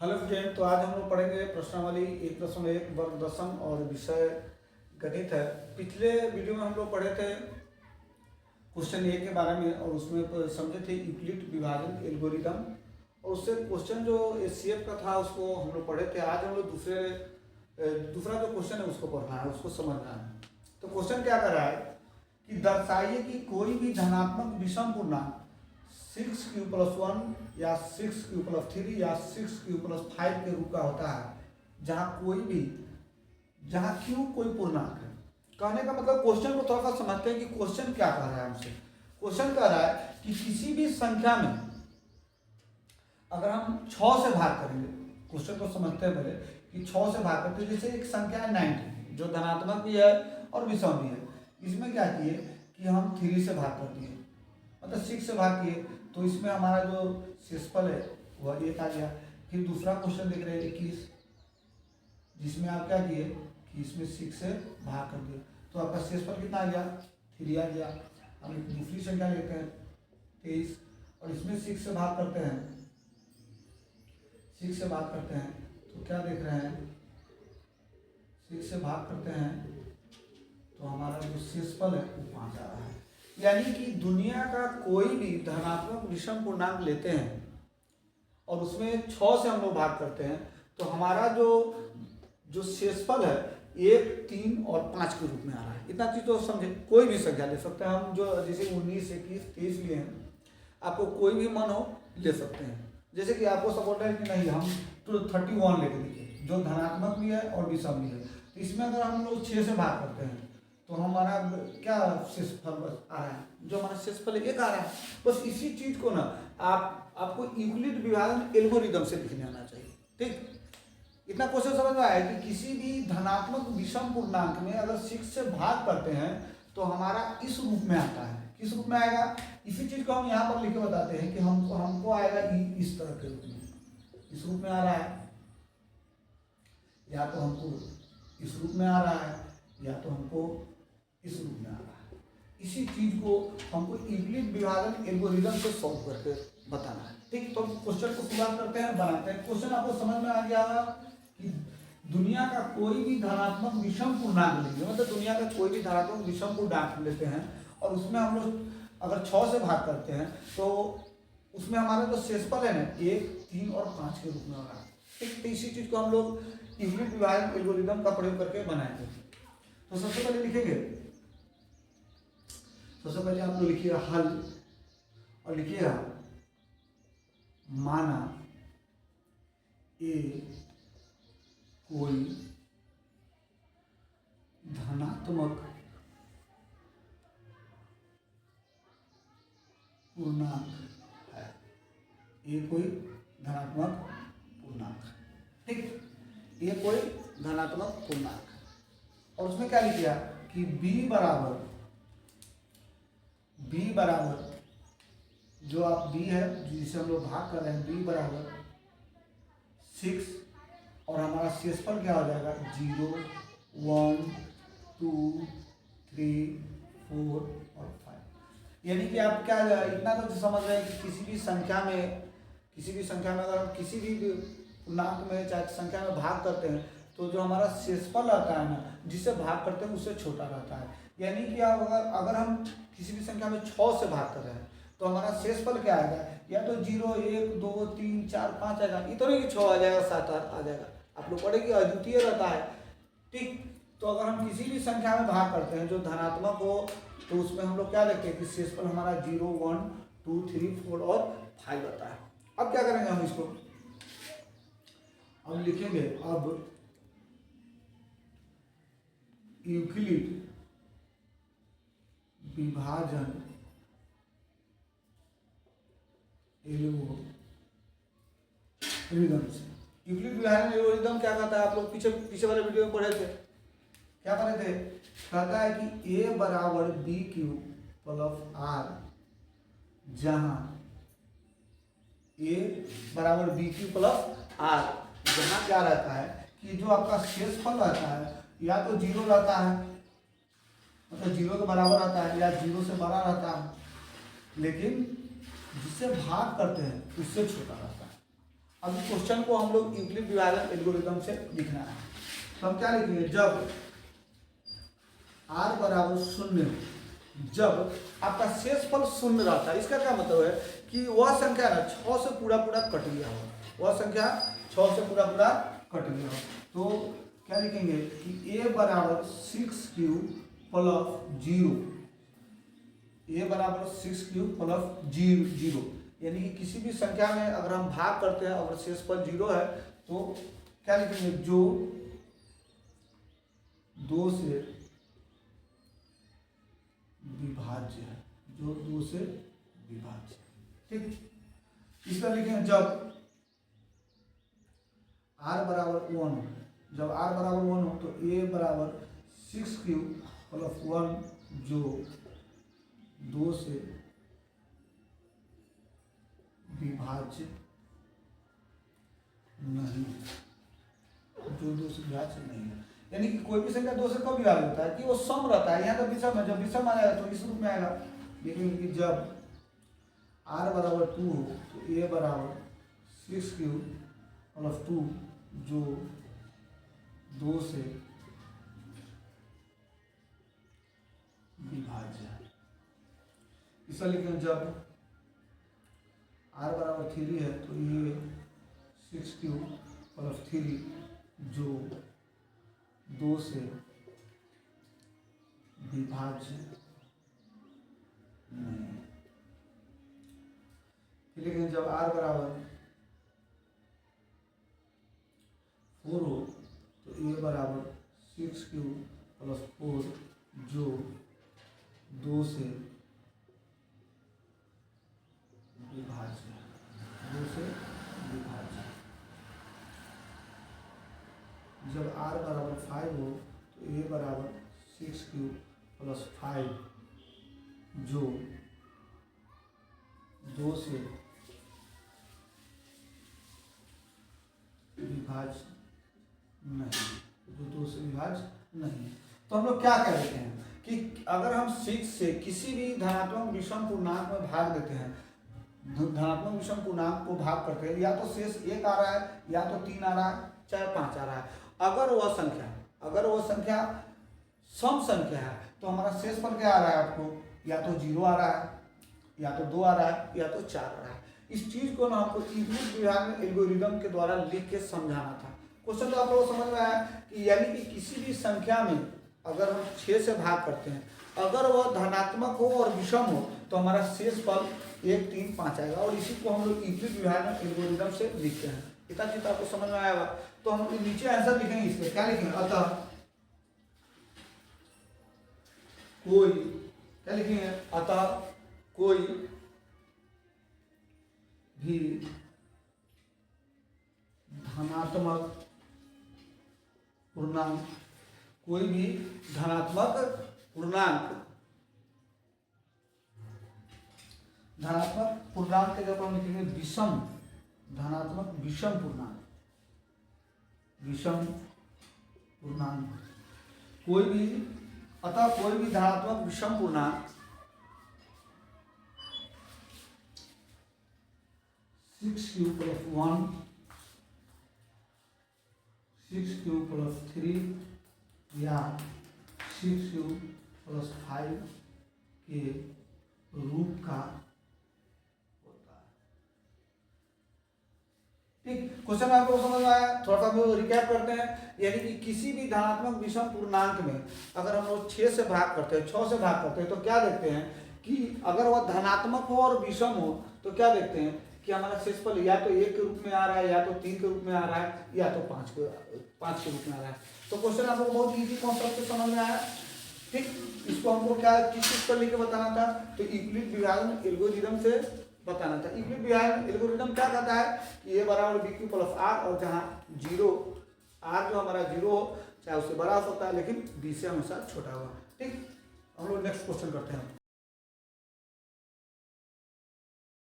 Hello friend, तो आज हम लोग पढ़ेंगे प्रश्नावली 1.1 वर्ग दशम और विषय गणित है। पिछले वीडियो में हम लोग पढ़े थे क्वेश्चन ए के बारे में और उसमें समझे थे यूक्लिड विभाजन एल्गोरिदम, और उससे क्वेश्चन जो एचसीएफ का था उसको हम लोग पढ़े थे। आज हम लोग दूसरा जो क्वेश्चन है उसको पढ़ना है, उसको समझना है। तो क्वेश्चन क्या कर रहा है कि दर्शाइए कि कोई भी धनात्मक विषम पूर्णांक 6q+1 या 6q+3 या 6q+5 के रूप का होता है जहाँ q कोई पूर्णांक है। कहने का मतलब क्वेश्चन को थोड़ा सा समझते हैं कि क्वेश्चन क्या कह रहा है हमसे। क्वेश्चन कह रहा है कि किसी भी संख्या में अगर हम 6 से भाग करेंगे, क्वेश्चन को समझते हैं पहले कि 6 से भाग करते हैं। जैसे एक संख्या है 90 जो धनात्मक भी है और विषम भी है। इसमें क्या किए कि हम 3 से भाग कर दिए, मतलब 6 से भाग किए, तो इसमें हमारा जो शेषफल है वह 1 आ गया। फिर दूसरा क्वेश्चन देख रहे हैं 21, जिसमें आप क्या किए कि इसमें 6 से भाग कर दिए, तो आपका शेषफल कितना आ गया 3 आ गया। हम एक दूसरी संख्या लेते हैं 23 और इसमें 6 से भाग करते हैं, 6 से भाग करते हैं तो क्या देख रहे हैं 6 से भाग करते हैं तो हमारा जो शेषफल है वो 5 आ रहा है। यानी कि दुनिया का कोई भी धनात्मक विषम पूर्णांक लेते हैं और उसमें 6 से हम लोग भाग करते हैं तो हमारा जो शेषफल है 1, 3 और 5 के रूप में आ रहा है। इतना चीज तो समझे। कोई भी संख्या ले सकते हैं हम, जो जैसे 19, 21, 23 लिए हैं, आपको कोई भी मन हो ले सकते हैं। जैसे कि आपको सपोर्ट है कि नहीं हम तो 31 लेके देखिए, जो धनात्मक भी है और विषम भी है। तो इसमें अगर हम लोग 6 से भाग करते हैं तो हमारा क्या शेषफल आ रहा है, जो हमारा शेषफल 1 आ रहा है। बस इसी चीज को ना आपको यूक्लिड विभाजन एल्गोरिदम से लिखने आना चाहिए। ठीक, इतना क्वेश्चन समझ में आया कि किसी भी धनात्मक विषम पूर्णांक में अगर 6 से भाग करते हैं तो हमारा इस रूप में आता है। किस रूप में आएगा, इसी चीज को हम यहाँ पर लिख के बताते हैं कि हमको आएगा इस तरह के रूप में, इस रूप में आ रहा है, या तो हमको इस रूप में आ रहा है या तो हमको इस रूप में आ रहा है। इसी चीज को हमको यूक्लिड विभाजन एल्गोरिदम से सॉल्व करके बताना है। ठीक, तो क्वेश्चन को शुरुआत करते हैं, बनाते हैं। क्वेश्चन आपको समझ में आ गया कि दुनिया का कोई भी धनात्मक विषम पूर्णांक लेंगे, मतलब दुनिया का कोई भी धनात्मक विषम पूर्णांक लेते हैं और उसमें हम लोग अगर 6 से भाग करते हैं तो उसमें हमारा जो शेषफल है ना 1, 3 और 5 के रूप में होगा। ठीक, तो इसी चीज को हम लोग यूक्लिड विभाजन एल्गोरिदम का प्रयोग करके बनाएंगे। तो सबसे पहले लिखेंगे, सबसे पहले आप लोग लिखिएगा हल और लिखिएगा माना ए कोई धनात्मक पूर्णांक है, ये कोई धनात्मक पूर्णांक है। ठीक, ये कोई धनात्मक पूर्णांक है और उसमें क्या लिख दिया कि b बराबर जो आप b है जिसे हम लोग भाग कर रहे हैं, b बराबर 6 और हमारा शेषफल क्या हो जाएगा 0, 1, 2, 3, 4 और 5। यानी कि आप क्या इतना तो समझ रहे हैं कि किसी भी संख्या में अगर हम किसी भी पूर्णांक में चाहे संख्या में भाग करते हैं तो जो हमारा शेषफल आता है ना, जिससे भाग करते हैं उससे छोटा रहता है। यानी कि आप अगर हम किसी भी संख्या में 6 से भाग कर रहे हैं तो हमारा शेषफल क्या आएगा, या तो 0, 1, 2, 3, 4, 5 आएगा, इतने की 6 आ जाएगा, 7 आ जाएगा। आप लोग पढ़ेंगे अद्वितीय रहता है। ठीक, तो अगर हम किसी भी संख्या में भाग करते हैं जो धनात्मक हो तो उसमें हम लोग क्या लिखते हैं कि शेषफल हमारा 0, 1, 2, 3, 4 और 5 आता है। अब क्या करेंगे हम इसको, अब लिखेंगे अब यूक्लिड विभाजन एल्गोरिदम से। यूक्लिड विभाजन एल्गोरिदम क्या कहता है, आप लोग पीछे वाले वीडियो में पढ़े थे, क्या पढ़े थे, कहता है कि a बराबर b³ r, जहां a बराबर b³ r, जहां क्या रहता है कि जो आपका शेषफल रहता है या तो 0 रहता है, मतलब 0 के बराबर रहता है, या 0 से बड़ा रहता है, लेकिन जिससे भाग करते हैं उससे छोटा रहता है। अब इस क्वेश्चन को हम लोग यूक्लिड विभाजन एल्गोरिथम से लिखना है। तो हम क्या लिखेंगे, जब r बराबर 0, जब आपका शेषफल 0 रहता है, इसका क्या मतलब है कि वह संख्या ना 6 से पूरा कट गया हो, वह संख्या 6 से पूरा कट गया हो। तो क्या लिखेंगे कि a बराबर 6 प्लस 0, a बराबर 6 प्लस 0, यानी कि किसी भी संख्या में अगर हम भाग करते हैं अगर शेषफल 0 है तो क्या लिखेंगे, जो 2 से विभाज्य है, जो 2 से विभाज्य, ठीक। इसका लिखेंगे जब r बराबर 1, जब r बराबर 1 हो तो a बराबर 6 प्लस 1 जो 2 से विभाज्य नहीं, जो 2 से विभाज्य नहीं है। यानी कि कोई भी संख्या 2 से कब विभाज्य होता है कि वो सम रहता है। यहाँ तो विषम है, जब विषम आएगा तो इस रूप में आएगा। देखेंगे कि जब r बराबर 2 हो तो a बराबर 6 प्लस 2 जो 2 से विभाज्य है। इसे लिखेंगे जब r बराबर 3 है तो ये 6 प्लस 3 जो 2 से विभाज्य नहीं। फिर लिखेंगे जब r बराबर 4 हो तो a बराबर 6 प्लस 4 जो 2 से विभाज्य, 2 से विभाज्य। जब r बराबर 5 हो तो a बराबर 6 प्लस 5 जो 2 से विभाज्य नहीं, जो 2 से विभाज्य नहीं। तो हम लोग क्या कह देते हैं कि अगर हम 6 से किसी भी धनात्मक विषम पूर्णांक में भाग देते हैं, धनात्मक विषम पूर्णांक को भाग करते हैं, या तो शेष 1 आ रहा है, या तो 3 आ रहा है, चाहे 5 आ रहा है, अगर वह संख्या सम संख्या है तो हमारा शेषफल क्या आ रहा है आपको, या तो 0 आ रहा है, या तो 2 आ रहा है, या तो 4 आ रहा है। इस चीज को ना आपको यूक्लिड विभाजन एल्गोरिथम के द्वारा लिख के समझाना था। क्वेश्चन तो आप लोगों को समझ में आया कि यानी कि किसी भी संख्या में अगर हम 6 से भाग करते हैं, अगर वह धनात्मक हो और विषम हो तो हमारा शेषफल 1, 3, 5 आएगा। और इसी को हम लोग यूक्लिड विभाजन एल्गोरिथम से लिखते हैं। इतना चीज आपको समझ में आएगा। तो हम नीचे आंसर लिखेंगे, इसमें क्या लिखेंगे, अतः कोई, क्या लिखेंगे, अतः कोई भी धनात्मक पूर्णांक, कोई भी धनात्मक पूर्णांक, धनात्मक पूर्णांक के जब हम लिखेंगे विषम, धनात्मक विषम पूर्णांक, विषम पूर्णांक, कोई भी, अतः कोई भी धनात्मक विषम पूर्णांक 6 प्लस 1, 6 प्लस 3 या 6 प्लस 5 के रूप का होता है। ठीक, क्वेश्चन आपको समझ में आया? थोड़ा सा हम रिकैप करते हैं। यानी कि किसी भी धनात्मक विषम पूर्णांक में अगर हम लोग 6 से भाग करते हैं, 6 से भाग करते हैं, तो क्या देखते हैं कि अगर वह धनात्मक हो और विषम हो तो क्या देखते हैं कि हमारा शेषफल या तो 1 के रूप में आ रहा है, या तो 3 के रूप में आ रहा है, या तो 5 के रूप में आ रहा है। तो क्वेश्चन आपको बहुत इजी कॉन्सेप्ट समझ में आया। ठीक, इसको हमको क्या किस चीज पर लेके बताना था, तो यूक्लिड विभाजन एल्गोरिथम से बताना था। यूक्लिड विभाजन एल्गोरिथम क्या कहता है कि a बराबर bq प्लस r, और जहाँ 0 r जो हमारा 0 हो, चाहे उससे बड़ा हो सकता है लेकिन b से हमेशा छोटा होगा। ठीक, हम लोग नेक्स्ट क्वेश्चन करते हैं।